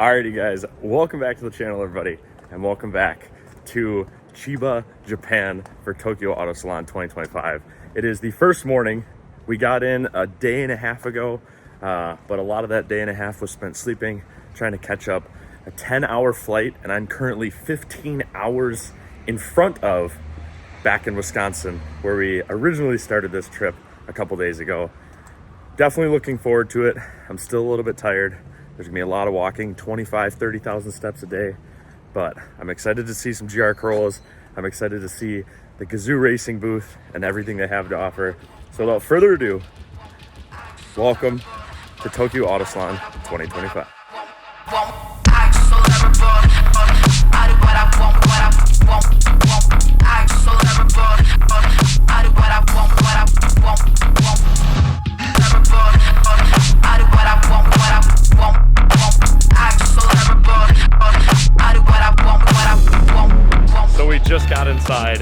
Alrighty guys, welcome back to the channel everybody, and welcome back to Chiba, Japan for Tokyo Auto Salon 2025. It is the first morning. We got in a day and a half ago, but a lot of that day and a half was spent sleeping, trying to catch up. A 10-hour flight, and I'm currently 15 hours in front of back in Wisconsin, where we originally started this trip a couple days ago. Definitely looking forward to it. I'm still a little bit tired. There's gonna be a lot of walking, 30,000 steps a day, but I'm excited to see some GR Corollas. I'm excited to see the Gazoo racing booth and everything they have to offer. So without further ado, welcome to Tokyo Auto Salon 2025. So we just got inside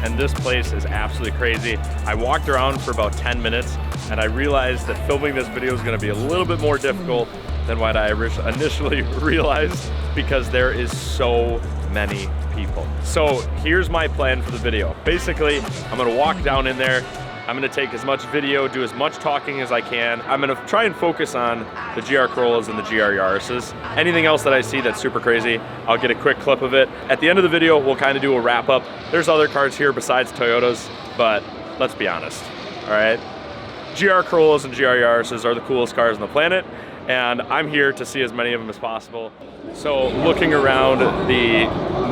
and this place is absolutely crazy. I walked around for about 10 minutes and I realized that filming this video is going to be a little bit more difficult than what I initially realized, because there is so many people. So here's my plan for the video. Basically, I'm gonna walk down in there, I'm gonna take as much video, do as much talking as I can. I'm gonna try and focus on the GR Corollas and the GR Yaris's. Anything else that I see that's super crazy, I'll get a quick clip of it. At the end of the video, we'll kind of do a wrap up. There's other cars here besides Toyotas, but let's be honest, all right? GR Corollas and GR Yaris's are the coolest cars on the planet, and I'm here to see as many of them as possible. So looking around the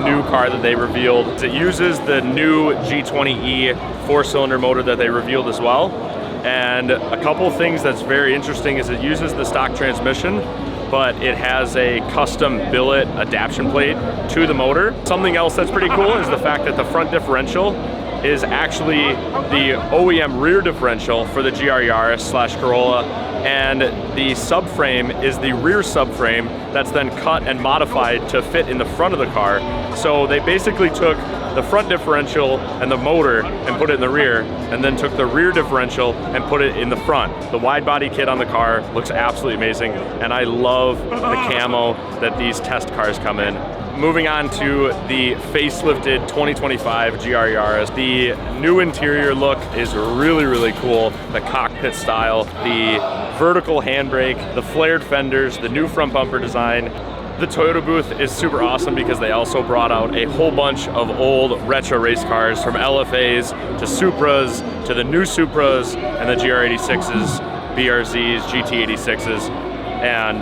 new car that they revealed, it uses the new G20E 4-cylinder motor that they revealed as well. And a couple things that's very interesting is it uses the stock transmission, but it has a custom billet adaptation plate to the motor. Something else that's pretty cool is the fact that the front differential is actually the OEM rear differential for the GR Yaris / Corolla, and the subframe is the rear subframe that's then cut and modified to fit in the front of the car. So they basically took the front differential and the motor and put it in the rear, and then took the rear differential and put it in the front. The wide body kit on the car looks absolutely amazing, and I love the camo that these test cars come in. Moving on to the facelifted 2025 GR Yaris. The new interior look is really, really cool. The cockpit style, the vertical handbrake, the flared fenders, the new front bumper design. The Toyota booth is super awesome because they also brought out a whole bunch of old retro race cars, from LFAs to Supras to the new Supras and the GR86s, BRZs, GT86s, and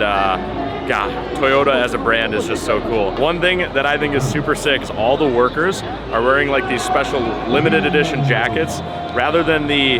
God, Toyota as a brand is just so cool. One thing that I think is super sick is all the workers are wearing like these special limited edition jackets. Rather than the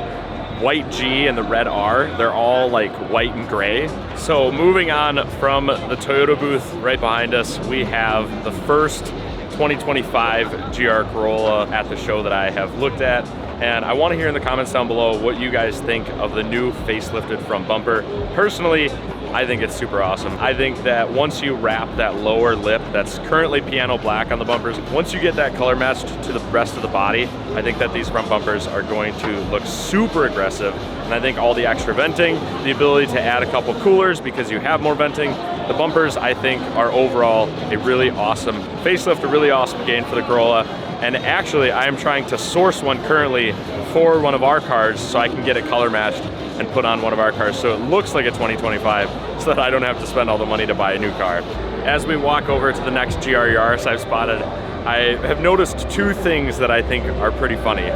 white G and the red R, they're all like white and gray. So moving on from the Toyota booth right behind us, we have the first 2025 GR Corolla at the show that I have looked at. And I want to hear in the comments down below what you guys think of the new facelifted front bumper. Personally, I think it's super awesome. I think that once you wrap that lower lip that's currently piano black on the bumpers, once you get that color matched to the rest of the body, I think that these front bumpers are going to look super aggressive. And I think all the extra venting, the ability to add a couple coolers because you have more venting, the bumpers I think are overall a really awesome facelift, a really awesome gain for the Corolla. And actually I am trying to source one currently for one of our cars so I can get it color matched and put on one of our cars so it looks like a 2025, so that I don't have to spend all the money to buy a new car. As we walk over to the next GR Yaris I've spotted, I have noticed two things that I think are pretty funny.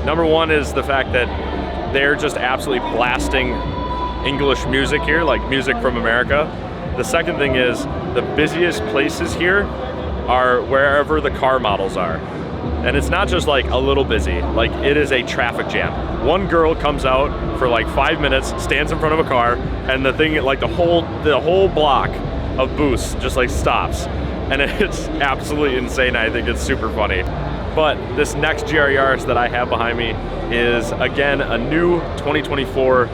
Number one is the fact that they're just absolutely blasting English music here, like music from America. The second thing is the busiest places here are wherever the car models are. And it's not just like a little busy, like it is a traffic jam. One girl comes out for like 5 minutes, stands in front of a car, and the thing, like the whole block of booths just like stops. And it's absolutely insane. I think it's super funny. But this next GR Yaris that I have behind me is again a new 2024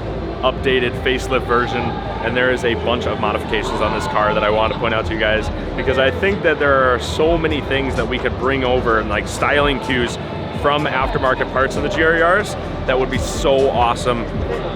updated facelift version, and there is a bunch of modifications on this car that I want to point out to you guys, because I think that there are so many things that we could bring over, and like styling cues from aftermarket parts of the GR Yaris that would be so awesome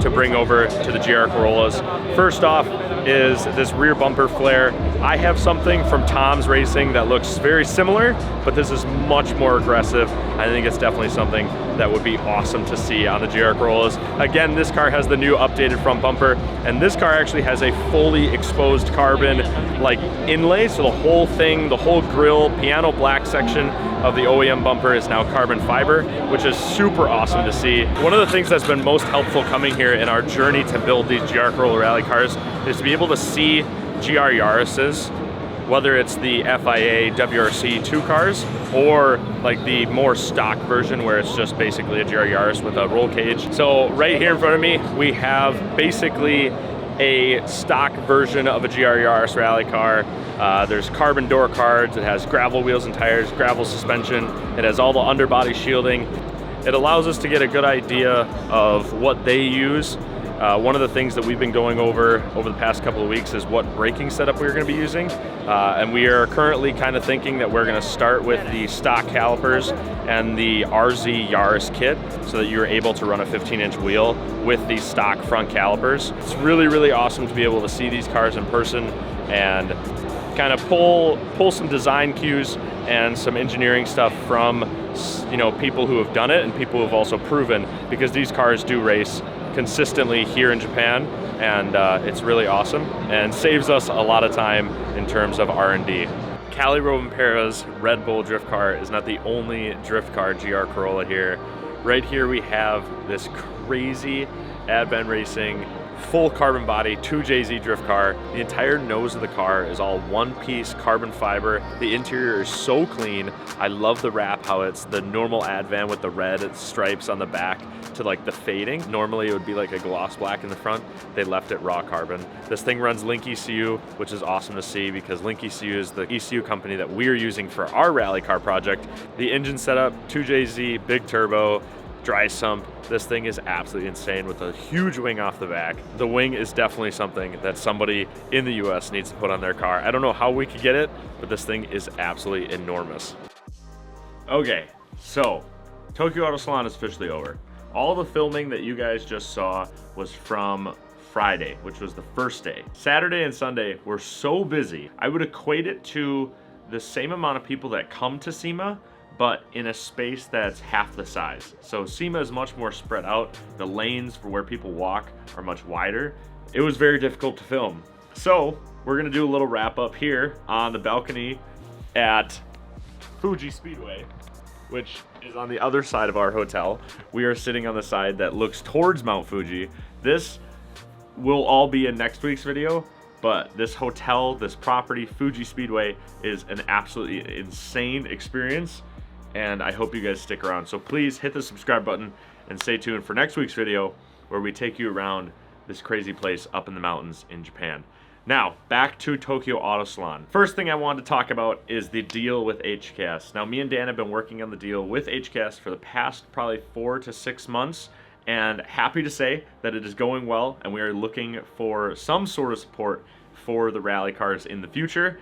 to bring over to the GR Corollas. First off is this rear bumper flare. I have something from Tom's Racing that looks very similar, but this is much more aggressive. I think it's definitely something that would be awesome to see on the GR Corollas. Again, this car has the new updated front bumper, and this car actually has a fully exposed carbon like inlay, so the whole thing, the whole grille, piano black section of the OEM bumper is now carbon fiber, which is super awesome to see. One of the things that's been most helpful coming here in our journey to build these GR Corolla rally cars is to be able to see GR Yaris's, whether it's the FIA WRC 2 cars or like the more stock version where it's just basically a GR Yaris with a roll cage. So right here in front of me, we have basically a stock version of a GR Yaris rally car. There's carbon door cards, it has gravel wheels and tires, gravel suspension, it has all the underbody shielding. It allows us to get a good idea of what they use. One of the things that we've been going over the past couple of weeks is what braking setup we're going to be using. And we are currently kind of thinking that we're going to start with the stock calipers and the RZ Yaris kit so that you're able to run a 15-inch wheel with these stock front calipers. It's really, really awesome to be able to see these cars in person and kind of pull some design cues and some engineering stuff from, you know, people who have done it and people who have also proven, because these cars do race consistently here in Japan, and it's really awesome and saves us a lot of time in terms of R&D. Kalle Rovanpera's Red Bull drift car is not the only drift car GR Corolla here. Right here we have this crazy Advan Racing full carbon body 2JZ drift car. The entire nose of the car is all one-piece carbon fiber. The interior is so clean. I love the wrap, how it's the normal Advan with the red stripes on the back to like the fading. Normally it would be like a gloss black in the front. They left it raw carbon. This thing runs Link ECU, which is awesome to see because Link ECU is the ECU company that we're using for our rally car project. The engine setup, 2JZ, big turbo, dry sump. This thing is absolutely insane with a huge wing off the back. The wing is definitely something that somebody in the US needs to put on their car. I don't know how we could get it, but this thing is absolutely enormous. Okay, so Tokyo Auto Salon is officially over. All the filming that you guys just saw was from Friday, which was the first day. Saturday and Sunday were so busy. I would equate it to the same amount of people that come to SEMA, but in a space that's half the size. So SEMA is much more spread out. The lanes for where people walk are much wider. It was very difficult to film. So we're gonna do a little wrap up here on the balcony at Fuji Speedway, which is on the other side of our hotel. We are sitting on the side that looks towards Mount Fuji. This will all be in next week's video, but this hotel, this property, Fuji Speedway, is an absolutely insane experience, and I hope you guys stick around. So please hit the subscribe button and stay tuned for next week's video where we take you around this crazy place up in the mountains in Japan. Now, back to Tokyo Auto Salon. First thing I wanted to talk about is the deal with HCAS. Now, me and Dan have been working on the deal with HCAS for the past probably 4 to 6 months, and happy to say that it is going well, and we are looking for some sort of support for the rally cars in the future.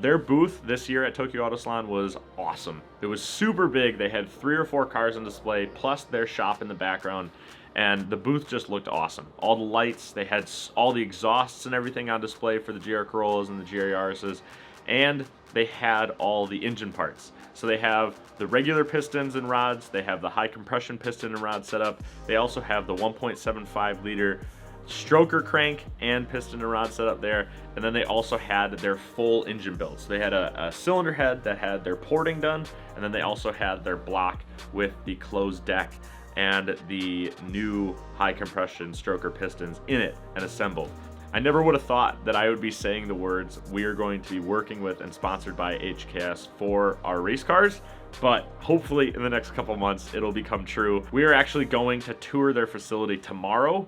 Their booth this year at Tokyo Auto Salon was awesome. It was super big. They had 3 or 4 cars on display, plus their shop in the background, and the booth just looked awesome. All the lights, they had all the exhausts and everything on display for the GR Corollas and the GR Yaris's, and they had all the engine parts. So they have the regular pistons and rods, they have the high compression piston and rod setup, they also have the 1.75 liter stroker crank and piston and rod setup there, and then they also had their full engine build. So they had a cylinder head that had their porting done, and then they also had their block with the closed deck and the new high compression stroker pistons in it and assembled. I never would have thought that I would be saying the words we are going to be working with and sponsored by HKS for our race cars, but hopefully in the next couple months it'll become true. We are actually going to tour their facility tomorrow,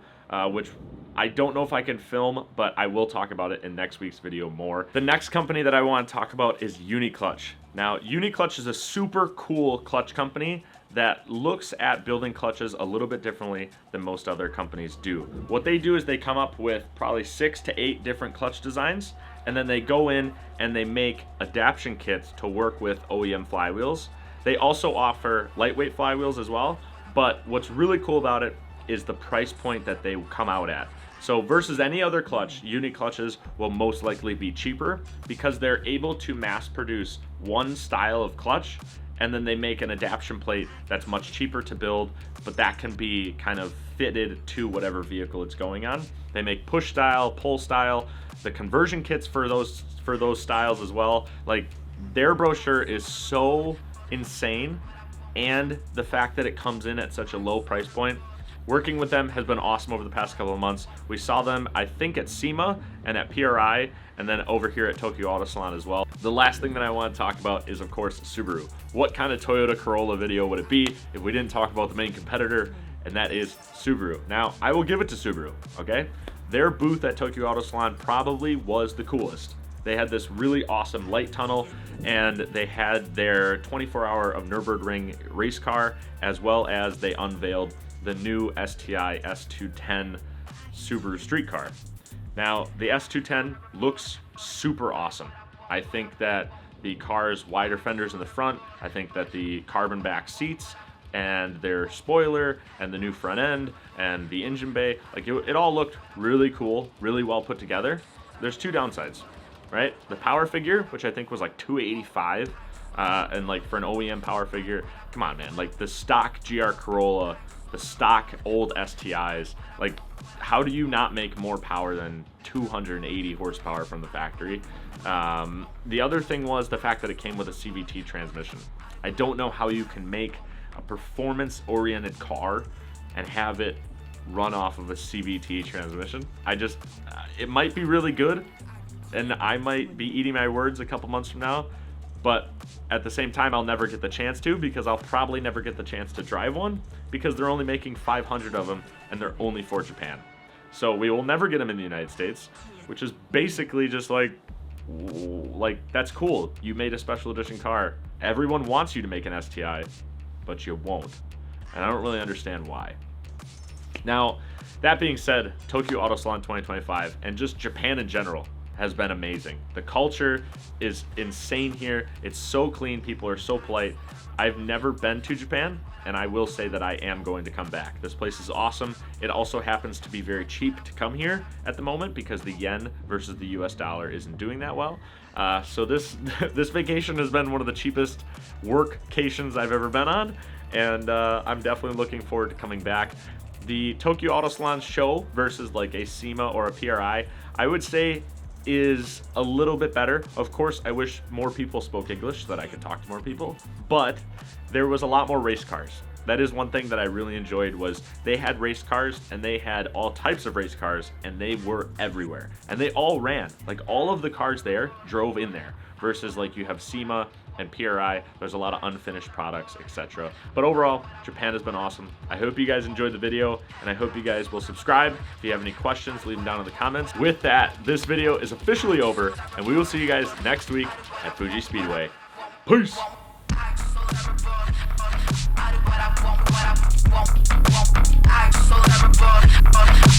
which I don't know if I can film, but I will talk about it in next week's video more. The next company that I want to talk about is Uniclutch. Now, Uniclutch is a super cool clutch company that looks at building clutches a little bit differently than most other companies do. What they do is they come up with probably 6 to 8 different clutch designs, and then they go in and they make adaptation kits to work with OEM flywheels. They also offer lightweight flywheels as well, but what's really cool about it is the price point that they come out at. So versus any other clutch, Uni clutches will most likely be cheaper because they're able to mass produce one style of clutch, and then they make an adaptation plate that's much cheaper to build, but that can be kind of fitted to whatever vehicle it's going on. They make push style, pull style, the conversion kits for those styles as well. Like, their brochure is so insane, and the fact that it comes in at such a low price point. Working with them has been awesome over the past couple of months. We saw them, I think, at SEMA and at PRI, and then over here at Tokyo Auto Salon as well. The last thing that I want to talk about is, of course, Subaru. What kind of Toyota Corolla video would it be if we didn't talk about the main competitor, and that is Subaru. Now, I will give it to Subaru, okay? Their booth at Tokyo Auto Salon probably was the coolest. They had this really awesome light tunnel, and they had their 24-hour of Nürburgring race car, as well as they unveiled the new STI S210 Subaru street car. Now, the S210 looks super awesome. I think that the car's wider fenders in the front, I think that the carbon back seats and their spoiler and the new front end and the engine bay, like it all looked really cool, really well put together. There's two downsides, right? The power figure, which I think was like 285, and like for an OEM power figure, come on, man, like the stock GR Corolla, the stock old STIs, like how do you not make more power than 280 horsepower from the factory? The other thing was the fact that it came with a CVT transmission. I don't know how you can make a performance-oriented car and have it run off of a CVT transmission. It might be really good, and I might be eating my words a couple months from now, but at the same time, I'll never get the chance to, because I'll probably never get the chance to drive one, because they're only making 500 of them, and they're only for Japan. So we will never get them in the United States, which is basically just like that's cool. You made a special edition car. Everyone wants you to make an STI, but you won't. And I don't really understand why. Now, that being said, Tokyo Auto Salon 2025, and just Japan in general, has been amazing. The culture is insane here. It's so clean. People are so polite. I've never been to Japan, and I will say that I am going to come back. This place is awesome. It also happens to be very cheap to come here at the moment because the yen versus the US dollar isn't doing that well. So this vacation has been one of the cheapest workcations I've ever been on, and I'm definitely looking forward to coming back. The Tokyo Auto Salon show versus like a SEMA or a PRI, I would say is a little bit better. Of course, I wish more people spoke English so that I could talk to more people, but there was a lot more race cars. That is one thing that I really enjoyed, was they had race cars, and they had all types of race cars, and they were everywhere, and they all ran. Like, all of the cars there drove in there, versus like you have SEMA and PRI, there's a lot of unfinished products, etc. But overall, Japan has been awesome. I hope you guys enjoyed the video, and I hope you guys will subscribe. If you have any questions, leave them down in the comments. With that, this video is officially over, and we will see you guys next week at Fuji Speedway. Peace! I